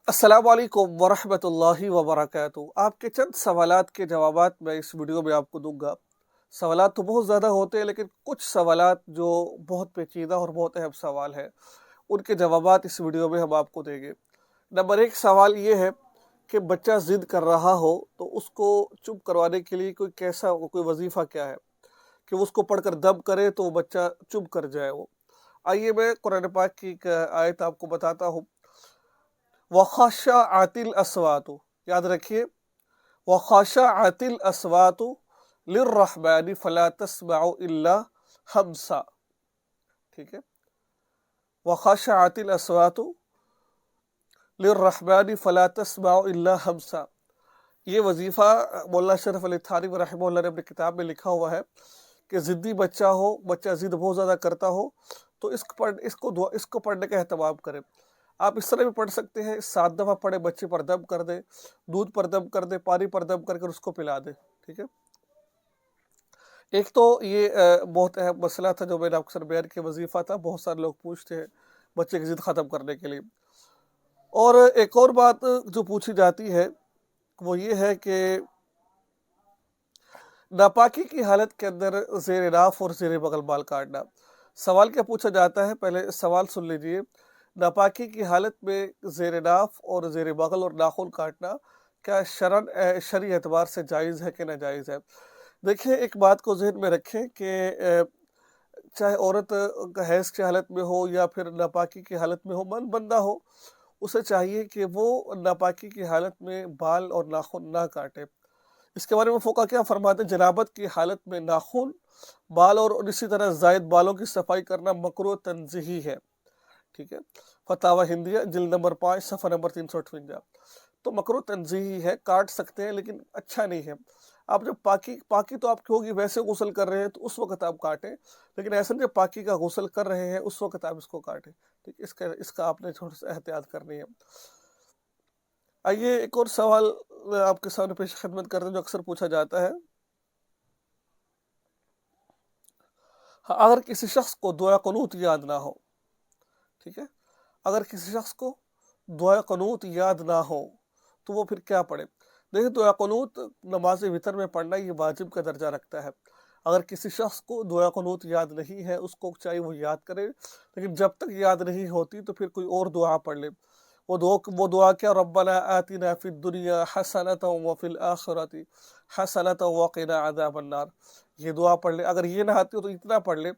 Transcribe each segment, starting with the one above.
السلام علیکم ورحمۃ اللہ وبرکاتہ۔ آپ کے چند سوالات کے جوابات میں اس ویڈیو میں آپ کو دوں گا۔ سوالات تو بہت زیادہ ہوتے ہیں، لیکن کچھ سوالات جو بہت پیچیدہ اور بہت اہم سوال ہے، ان کے جوابات اس ویڈیو میں ہم آپ کو دیں گے۔ نمبر 1 سوال یہ ہے کہ بچہ ضد کر رہا ہو تو اس کو چپ کروانے کے لیے کوئی وظیفہ کیا ہے کہ اس کو پڑھ کر دم کرے تو وہ بچہ چپ کر جائے۔ آئیے میں قرآن پاک کی ایک آیت آپ کو بتاتا ہوں۔ وَخَشَعَتِ الْأَصْوَاتُ، یاد رکھیے، وَخَشَعَتِ الْأَصْوَاتُ لِلرَّحْمَنِ فَلَا تَسْمَعُ إِلَّا ہَمْسًا، ٹھیک ہے، وَخَشَعَتِ الْأَصْوَاتُ لِلرَّحْمَنِ فَلَا تَسْمَعُ إِلَّا ہَمْسًا۔ یہ وظیفہ مولانا شرف علی تھانوی رحمہ اللہ نے اپنی کتاب میں لکھا ہوا ہے کہ ضدی بچہ ہو، بچہ ضد بہت زیادہ کرتا ہو تو اس کو پڑھنے کا اہتمام کرے۔ آپ اس طرح بھی پڑھ سکتے ہیں، 7 دفعہ پڑھے، بچے پر دم کر دے، دودھ پر دم کر دے، پانی پر دم کر اس کو پلا دے، ٹھیک ہے۔ ایک تو یہ بہت اہم مسئلہ تھا جو میں نے آپ کے ساتھ بیان کیا، وظیفہ تھا، بہت سارے لوگ پوچھتے ہیں بچے کی ضد ختم کرنے کے لیے۔ اور ایک اور بات جو پوچھی جاتی ہے وہ یہ ہے کہ ناپاکی کی حالت کے اندر زیر ناف اور زیر بغل بال کاٹنا۔ سوال کیا پوچھا جاتا ہے، پہلے سوال سن لیجئے۔ ناپاکی کی حالت میں زیر ناف اور زیر بغل اور ناخن کاٹنا کیا شرعی اعتبار سے جائز ہے کہ ناجائز ہے؟ دیکھیں، ایک بات کو ذہن میں رکھیں کہ چاہے عورت حیض کی حالت میں ہو یا پھر ناپاکی کی حالت میں ہو، بندہ ہو، اسے چاہیے کہ وہ ناپاکی کی حالت میں بال اور ناخن نہ کاٹے۔ اس کے بارے میں فقہا کیا فرماتے ہیں؟ جنابت کی حالت میں ناخن، بال اور اسی طرح زائد بالوں کی صفائی کرنا مکروہ تنزیہی ہے، ٹھیک ہے۔ فتاوی ہندیہ جلد نمبر 5 صفحہ نمبر 358۔ تو مکروہ تنزیہی ہے، کاٹ سکتے ہیں لیکن اچھا نہیں ہے۔ آپ جب پاکی تو آپ کی ہوگی، ویسے غسل کر رہے ہیں تو اس وقت آپ کاٹیں، لیکن ایسا نہیں جب پاکی کا غسل کر رہے ہیں اس وقت آپ اس کو کاٹیں، ٹھیک، اس کا آپ نے تھوڑا سا احتیاط کرنی ہے۔ آئیے ایک اور سوال آپ کے سامنے پیش خدمت کرتے ہیں جو اکثر پوچھا جاتا ہے۔ اگر کسی شخص کو دعا قنوت یاد نہ ہو، ٹھیک ہے، اگر کسی شخص کو دعا قنوت یاد نہ ہو تو وہ پھر کیا پڑھے؟ دیکھیں، دعا قنوت نماز وتر میں پڑھنا یہ واجب کا درجہ رکھتا ہے۔ اگر کسی شخص کو دعا قنوت یاد نہیں ہے، اس کو چاہیے وہ یاد کرے، لیکن جب تک یاد نہیں ہوتی تو پھر کوئی اور دعا پڑھ لے۔ وہ دعا کیا؟ ربنا آتنا فی الدنیا حسنۃ وفی الآخرۃ حسنۃ وقنا عذاب النار، یہ دعا پڑھ لے۔ اگر یہ نہ آتی ہو تو اتنا پڑھ لے،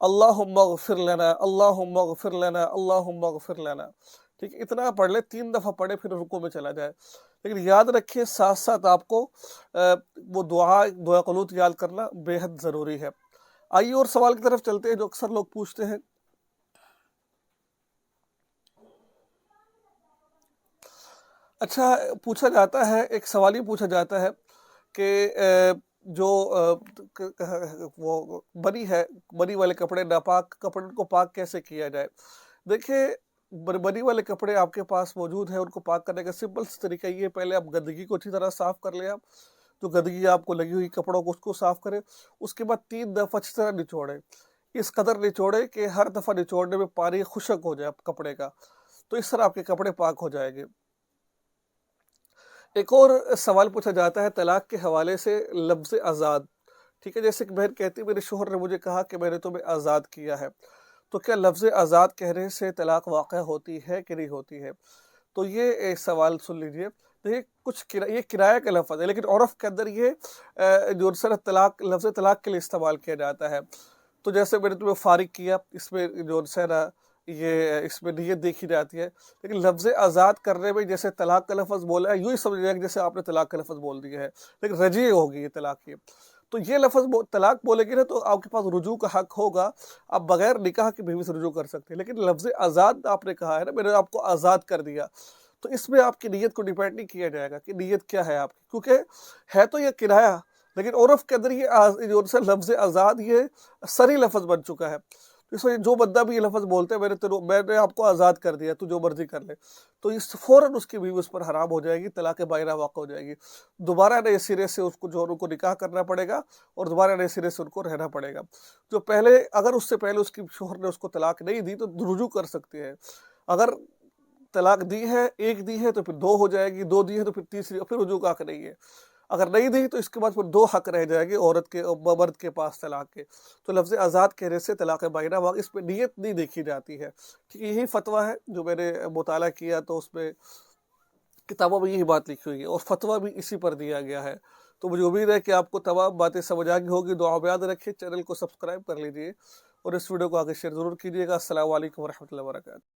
اللہم اغفر لنا، اللہم اغفر لنا، اللہم اغفر لنا، ٹھیک ہے، اتنا پڑھ لے، 3 دفعہ پڑھے، پھر رکوع میں چلا جائے۔ لیکن یاد رکھیں، ساتھ ساتھ آپ کو وہ دعا قنوت یاد کرنا بے حد ضروری ہے۔ آئیے اور سوال کی طرف چلتے ہیں جو اکثر لوگ پوچھتے ہیں۔ اچھا، پوچھا جاتا ہے، ایک سوال یہ پوچھا جاتا ہے کہ جو وہ بنی والے کپڑے، ناپاک کپڑے، ان کو پاک کیسے کیا جائے؟ دیکھیں، بنی والے کپڑے آپ کے پاس موجود ہیں، ان کو پاک کرنے کا سمپل طریقہ یہ ہے، پہلے آپ گندگی کو اچھی طرح صاف کر لیں، آپ جو گندگی آپ کو لگی ہوئی کپڑوں کو اس کو صاف کریں، اس کے بعد 3 دفعہ اچھی طرح نچوڑیں، اس قدر نچوڑیں کہ ہر دفعہ نچوڑنے میں پانی خشک ہو جائے کپڑے کا، تو اس طرح آپ کے کپڑے پاک ہو جائیں گے۔ ایک اور سوال پوچھا جاتا ہے طلاق کے حوالے سے، لفظ آزاد، ٹھیک ہے، جیسے کہ بہن کہتی ہے میرے شوہر نے مجھے کہا کہ میں نے تمہیں آزاد کیا ہے، تو کیا لفظ آزاد کہنے سے طلاق واقع ہوتی ہے کہ نہیں ہوتی ہے؟ تو یہ ایک سوال سن لیجئے۔ دیکھیے، یہ کنایہ کا لفظ ہے، لیکن عرف کے اندر یہ جو لفظ طلاق کے لیے استعمال کیا جاتا ہے۔ تو جیسے میں نے تمہیں فارغ کیا، اس میں جو ہے نا یہ اس میں نیت دیکھی جاتی ہے، لیکن لفظ آزاد کرنے میں جیسے طلاق کا لفظ بولا ہے، یوں ہی سمجھ جائے کہ جیسے آپ نے طلاق کا لفظ بول دیا ہے، لیکن رجعی ہوگی یہ طلاق کی۔ تو یہ لفظ طلاق بولے گی نا تو آپ کے پاس رجوع کا حق ہوگا، آپ بغیر نکاح کی بیوی سے رجوع کر سکتے ہیں، لیکن لفظ آزاد آپ نے کہا ہے نا، میں نے آپ کو آزاد کر دیا، تو اس میں آپ کی نیت کو ڈیپینڈ نہیں کیا جائے گا کہ نیت کیا ہے آپ کی، کیونکہ ہے تو یہ کنایہ، لیکن عرف کے اندر یہ جو لفظ آزاد یہ صریح لفظ بن چکا ہے۔ اس وجہ جو بندہ بھی یہ لفظ بولتے ہیں میں نے آپ کو آزاد کر دیا، تو جو مرضی کر لے، تو فوراً اس کی بیوی اس پر حرام ہو جائے گی، طلاق بائنہ واقع ہو جائے گی، دوبارہ نئے سرے سے اس کو ان کو نکاح کرنا پڑے گا اور دوبارہ نئے سرے سے ان کو رہنا پڑے گا۔ جو اگر اس سے پہلے اس کی شوہر نے اس کو طلاق نہیں دی تو رجوع کر سکتے ہیں۔ اگر طلاق دی ہے، ایک دی ہے تو پھر دو ہو جائے گی، دو دی ہے تو پھر تیسری، اور پھر رجوع کا حق نہیں ہے۔ اگر نہیں دی تو اس کے بعد پھر دو حق رہ جائے گی عورت کے اور مرد کے پاس طلاق کے۔ تو لفظ آزاد کہنے سے طلاق بائنہ واقع، اس پہ نیت نہیں دیکھی جاتی ہے، ٹھیک ہے۔ یہی فتویٰ ہے جو میں نے مطالعہ کیا، تو اس میں کتابوں میں یہی بات لکھی ہوئی ہے، اور فتویٰ بھی اسی پر دیا گیا ہے۔ تو مجھے امید ہے کہ آپ کو تمام باتیں سمجھ آ گئی ہوگی۔ دعا میں یاد رکھیں، چینل کو سبسکرائب کر لیجئے، اور اس ویڈیو کو آگے شیئر ضرور کیجیے گا۔ السلام علیکم ورحمۃ اللہ وبرکاتہ۔